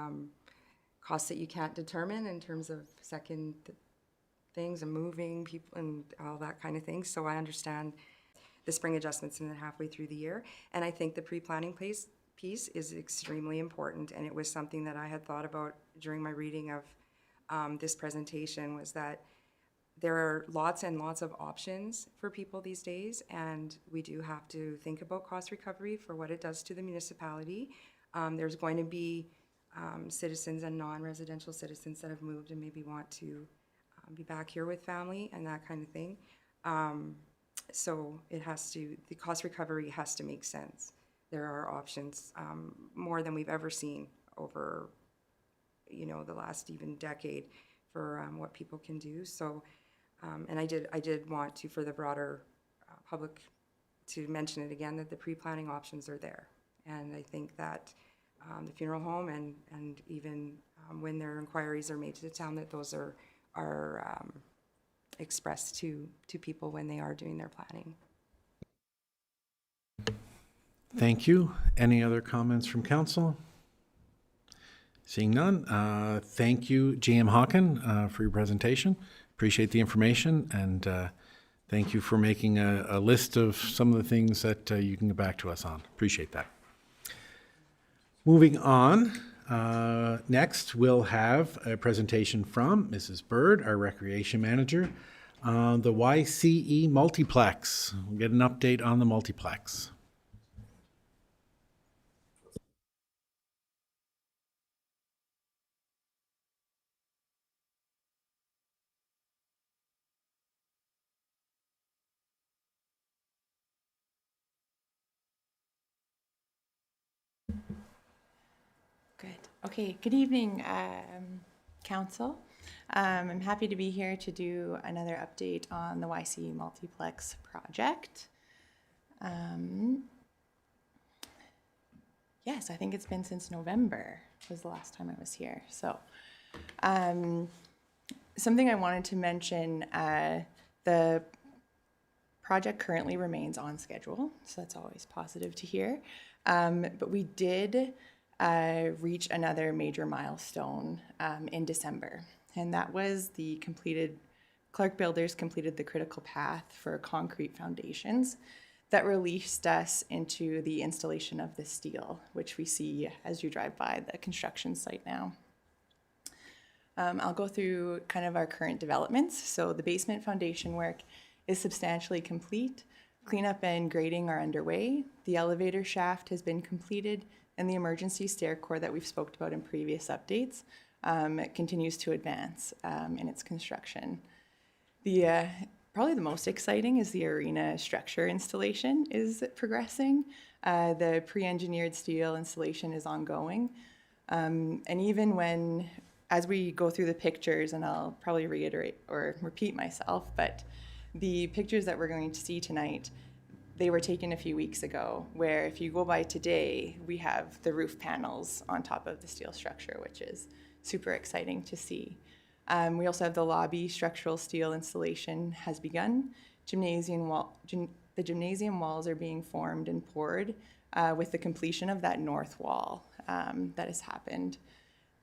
cost that you can't determine in terms of second things and moving people and all that kind of thing. So I understand the spring adjustments in the halfway through the year. And I think the pre-planning piece is extremely important. And it was something that I had thought about during my reading of this presentation, was that there are lots and lots of options for people these days, and we do have to think about cost recovery for what it does to the municipality. There's going to be citizens and non-residential citizens that have moved and maybe want to be back here with family and that kind of thing. So the cost recovery has to make sense. There are options, more than we've ever seen over, you know, the last even decade for what people can do. So, and I did want to, for the broader public, to mention it again, that the pre-planning options are there. And I think that the funeral home and even when their inquiries are made to the town, that those are expressed to people when they are doing their planning. Thank you. Any other comments from council? Seeing none, thank you, GM Hawken, for your presentation. Appreciate the information, and thank you for making a list of some of the things that you can get back to us on. Appreciate that. Moving on, next we'll have a presentation from Mrs. Bird, our Recreation Manager, on the YCE Multiplex. We'll get an update on the multiplex. Good. Okay, good evening, Council. I'm happy to be here to do another update on the YC Multiplex project. Yes, I think it's been since November was the last time I was here. So something I wanted to mention, the project currently remains on schedule, so that's always positive to hear. But we did reach another major milestone in December, and that was Clark Builders completed the critical path for concrete foundations that released us into the installation of the steel, which we see as you drive by the construction site now. I'll go through kind of our current developments. So the basement foundation work is substantially complete. Cleanup and grading are underway. The elevator shaft has been completed, and the emergency stair core that we've spoke about in previous updates continues to advance in its construction. Probably the most exciting is the arena structure installation is progressing. The pre-engineered steel installation is ongoing. And even as we go through the pictures, and I'll probably reiterate or repeat myself, but the pictures that we're going to see tonight, they were taken a few weeks ago, where if you go by today, we have the roof panels on top of the steel structure, which is super exciting to see. We also have the lobby structural steel installation has begun. The gymnasium walls are being formed and poured with the completion of that north wall that has happened.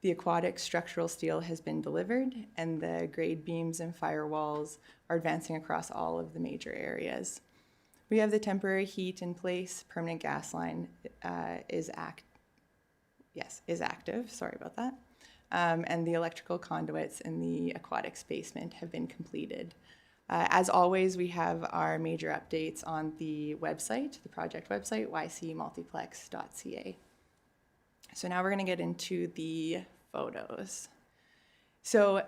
The aquatic structural steel has been delivered, and the grade beams and firewalls are advancing across all of the major areas. We have the temporary heat in place. Permanent gas line is active. Sorry about that. And the electrical conduits in the aquatics basement have been completed. As always, we have our major updates on the website, the project website, ycmultiplex.ca. So now we're going to get into the photos. So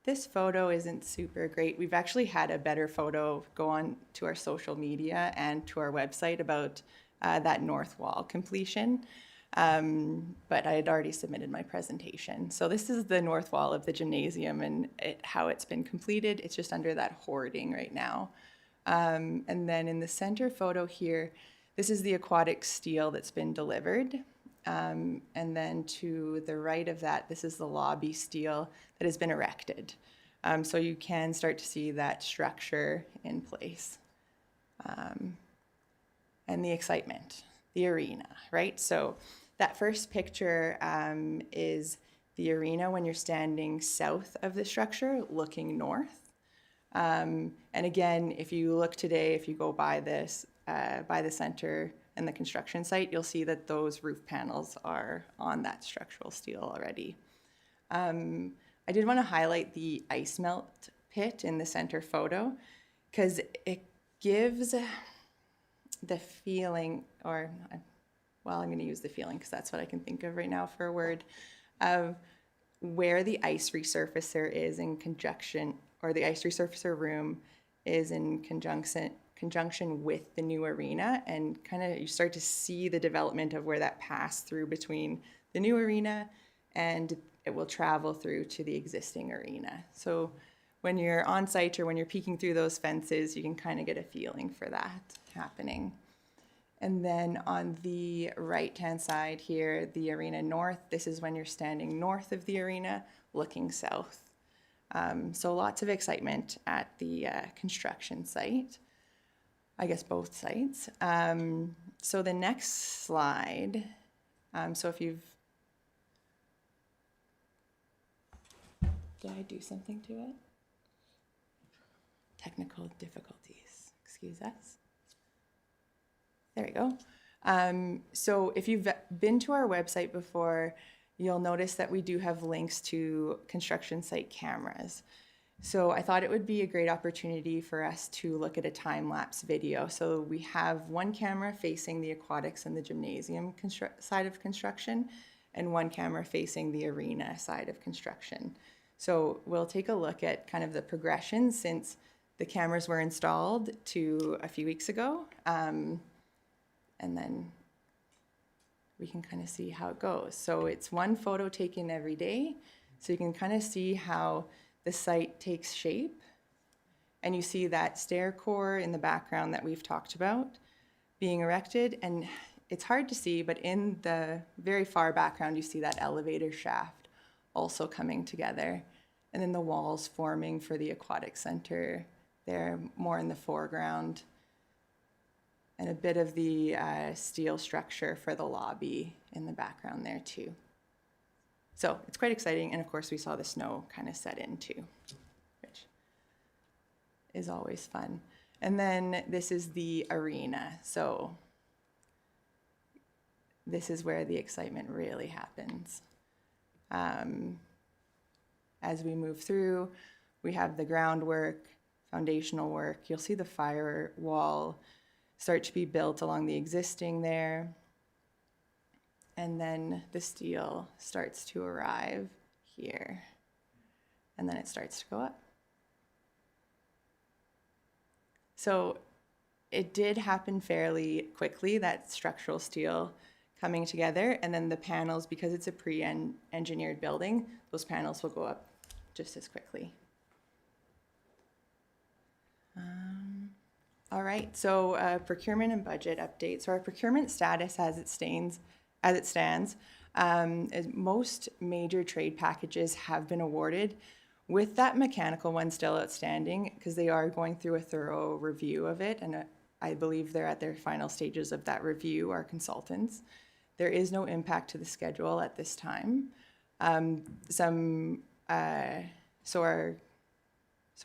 this photo isn't super great. We've actually had a better photo go on to our social media and to our website about that north wall completion. But I had already submitted my presentation. So this is the north wall of the gymnasium and how it's been completed. It's just under that hoarding right now. And then in the center photo here, this is the aquatic steel that's been delivered. And then to the right of that, this is the lobby steel that has been erected. So you can start to see that structure in place. And the excitement, the arena, right? So that first picture is the arena when you're standing south of the structure, looking north. And again, if you look today, if you go by this, by the center and the construction site, you'll see that those roof panels are on that structural steel already. I did want to highlight the ice melt pit in the center photo because it gives the feeling, or well, I'm going to use the feeling because that's what I can think of right now for a word, of where the ice resurfacer is in conjunction, or the ice resurfacer room is in conjunction with the new arena, and kind of you start to see the development of where that passed through between the new arena and it will travel through to the existing arena. So when you're on site or when you're peeking through those fences, you can kind of get a feeling for that happening. And then on the right-hand side here, the arena north, this is when you're standing north of the arena, looking south. So lots of excitement at the construction site. I guess both sites. So the next slide, so if you've, did I do something to it? Technical difficulties, excuse us. There we go. So if you've been to our website before, you'll notice that we do have links to construction site cameras. So I thought it would be a great opportunity for us to look at a time-lapse video. So we have one camera facing the aquatics and the gymnasium side of construction, and one camera facing the arena side of construction. So we'll take a look at kind of the progression since the cameras were installed to a few weeks ago. And then we can kind of see how it goes. So it's one photo taken every day. So you can kind of see how the site takes shape. And you see that stair core in the background that we've talked about being erected. And it's hard to see, but in the very far background, you see that elevator shaft also coming together. And then the walls forming for the aquatic center. They're more in the foreground. And a bit of the steel structure for the lobby in the background there too. So it's quite exciting. And of course we saw the snow kind of set in too, which is always fun. And then this is the arena. So this is where the excitement really happens. As we move through, we have the groundwork, foundational work. You'll see the firewall start to be built along the existing there. And then the steel starts to arrive here. And then it starts to go up. So it did happen fairly quickly, that structural steel coming together. And then the panels, because it's a pre-engineered building, those panels will go up just as quickly. All right, so procurement and budget update. So our procurement status as it stands, most major trade packages have been awarded, with that mechanical one still outstanding because they are going through a thorough review of it, and I believe they're at their final stages of that review, our consultants. There is no impact to the schedule at this time. So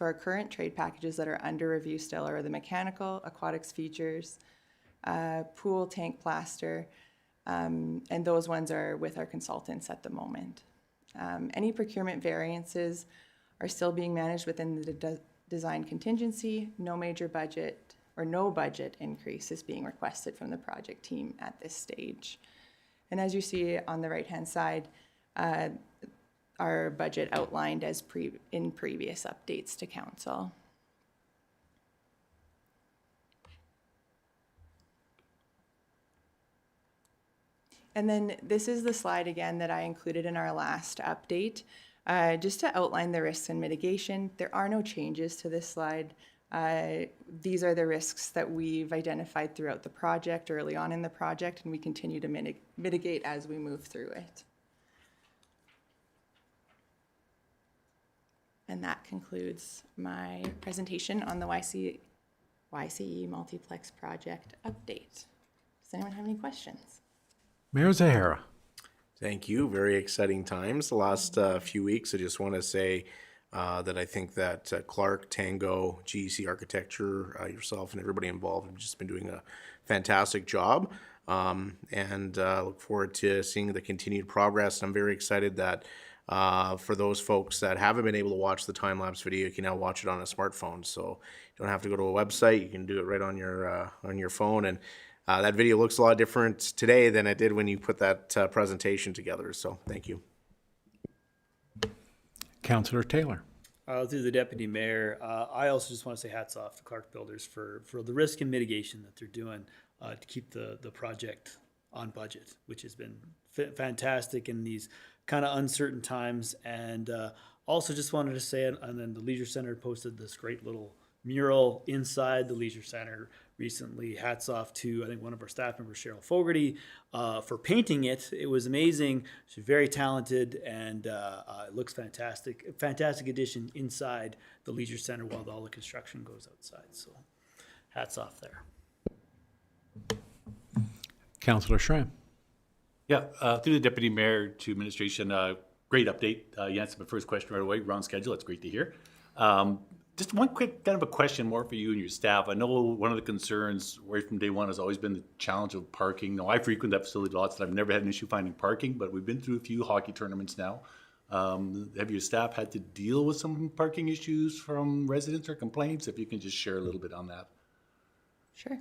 our current trade packages that are under review still are the mechanical, aquatics features, pool tank plaster, and those ones are with our consultants at the moment. Any procurement variances are still being managed within design contingency, no major budget or no budget increase is being requested from the project team at this stage. And as you see on the right-hand side, our budget outlined as in previous updates to council. And then this is the slide again that I included in our last update, just to outline the risks and mitigation. There are no changes to this slide. These are the risks that we've identified throughout the project, early on in the project, and we continue to mitigate as we move through it. And that concludes my presentation on the YCE Multiplex Project update. Does anyone have any questions? Mayor Zahara. Thank you. Very exciting times the last few weeks. I just want to say that I think that Clark, Tango, GEC Architecture, yourself and everybody involved have just been doing a fantastic job. And look forward to seeing the continued progress. I'm very excited that for those folks that haven't been able to watch the time-lapse video, you can now watch it on a smartphone. So you don't have to go to a website. You can do it right on your phone. And that video looks a lot different today than it did when you put that presentation together. So thank you. Councillor Taylor. Through the deputy mayor, I also just want to say hats off to Clark Builders for the risk and mitigation that they're doing to keep the project on budget, which has been fantastic in these kind of uncertain times. And also just wanted to say, and then the Leisure Center posted this great little mural inside the Leisure Center recently. Hats off to, I think, one of our staff members, Cheryl Fogarty, for painting it. It was amazing. She's very talented, and it looks fantastic. A fantastic addition inside the Leisure Center while all the construction goes outside. So hats off there. Councillor Schramm. Yeah, through the deputy mayor to administration, great update. You answered my first question right away. We're on schedule. That's great to hear. Just one quick kind of a question more for you and your staff. I know one of the concerns right from day one has always been the challenge of parking. Now, I frequent that facility lots and I've never had an issue finding parking, but we've been through a few hockey tournaments now. Have your staff had to deal with some parking issues from residents or complaints? If you can just share a little bit on that. Sure.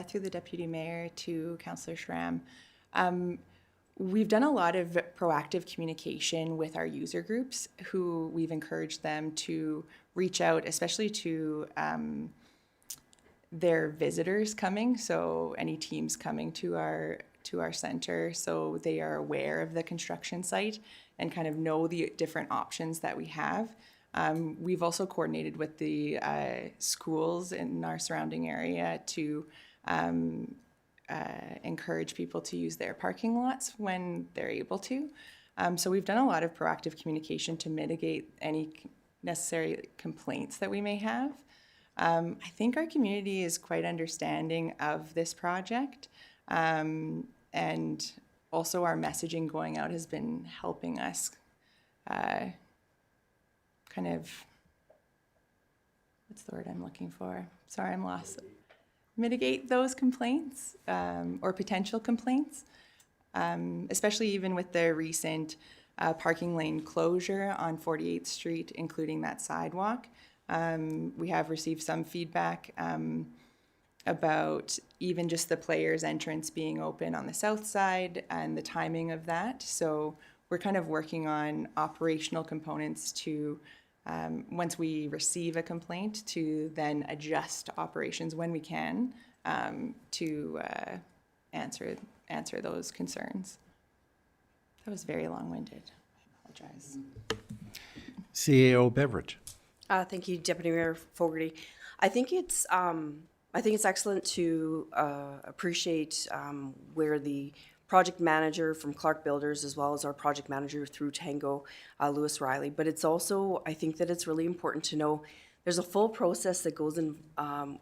Through the deputy mayor to Councillor Schramm. We've done a lot of proactive communication with our user groups who we've encouraged them to reach out, especially to their visitors coming. So any teams coming to our center, so they are aware of the construction site and kind of know the different options that we have. We've also coordinated with the schools in our surrounding area to encourage people to use their parking lots when they're able to. So we've done a lot of proactive communication to mitigate any necessary complaints that we may have. I think our community is quite understanding of this project. And also our messaging going out has been helping us kind of, what's the word I'm looking for? Sorry, I'm lost. Mitigate those complaints or potential complaints, especially even with the recent parking lane closure on 48th Street, including that sidewalk. We have received some feedback about even just the players' entrance being open on the south side and the timing of that. So we're kind of working on operational components to once we receive a complaint, to then adjust operations when we can to answer those concerns. That was very long-winded. I apologize. CAO Beveridge. Thank you, Deputy Mayor Fogarty. I think it's excellent to appreciate where the project manager from Clark Builders, as well as our project manager through Tango, Lewis Riley. But it's also, I think that it's really important to know there's a full process that goes in, that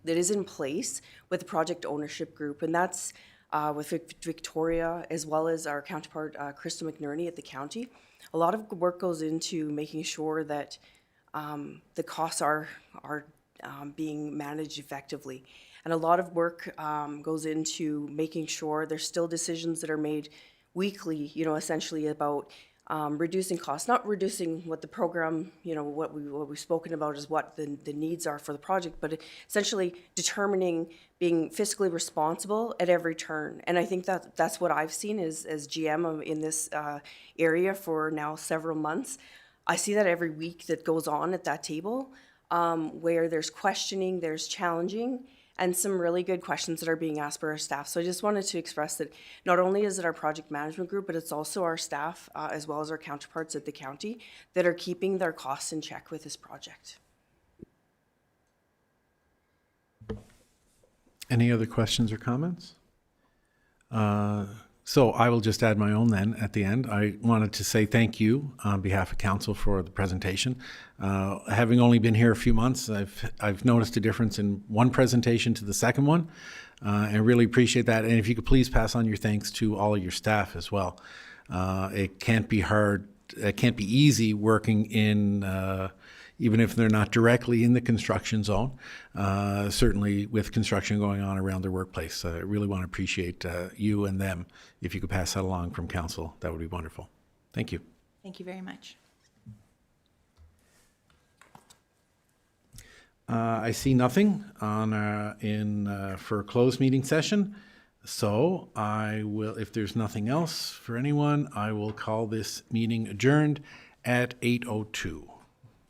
is in place with the project ownership group, and that's with Victoria, as well as our counterpart, Krista McNerney at the county. A lot of work goes into making sure that the costs are being managed effectively. And a lot of work goes into making sure there's still decisions that are made weekly, essentially about reducing costs, not reducing what the program, what we've spoken about is what the needs are for the project, but essentially determining being fiscally responsible at every turn. And I think that's what I've seen as GM in this area for now several months. I see that every week that goes on at that table, where there's questioning, there's challenging, and some really good questions that are being asked by our staff. So I just wanted to express that not only is it our project management group, but it's also our staff, as well as our counterparts at the county, that are keeping their costs in check with this project. Any other questions or comments? So I will just add my own then at the end. I wanted to say thank you on behalf of council for the presentation. Having only been here a few months, I've noticed a difference in one presentation to the second one, and really appreciate that. And if you could please pass on your thanks to all of your staff as well. It can't be hard, it can't be easy working in even if they're not directly in the construction zone, certainly with construction going on around their workplace. I really want to appreciate you and them. If you could pass that along from council, that would be wonderful. Thank you. Thank you very much. I see nothing on for a closed meeting session. So I will, if there's nothing else for anyone, I will call this meeting adjourned at 8:02.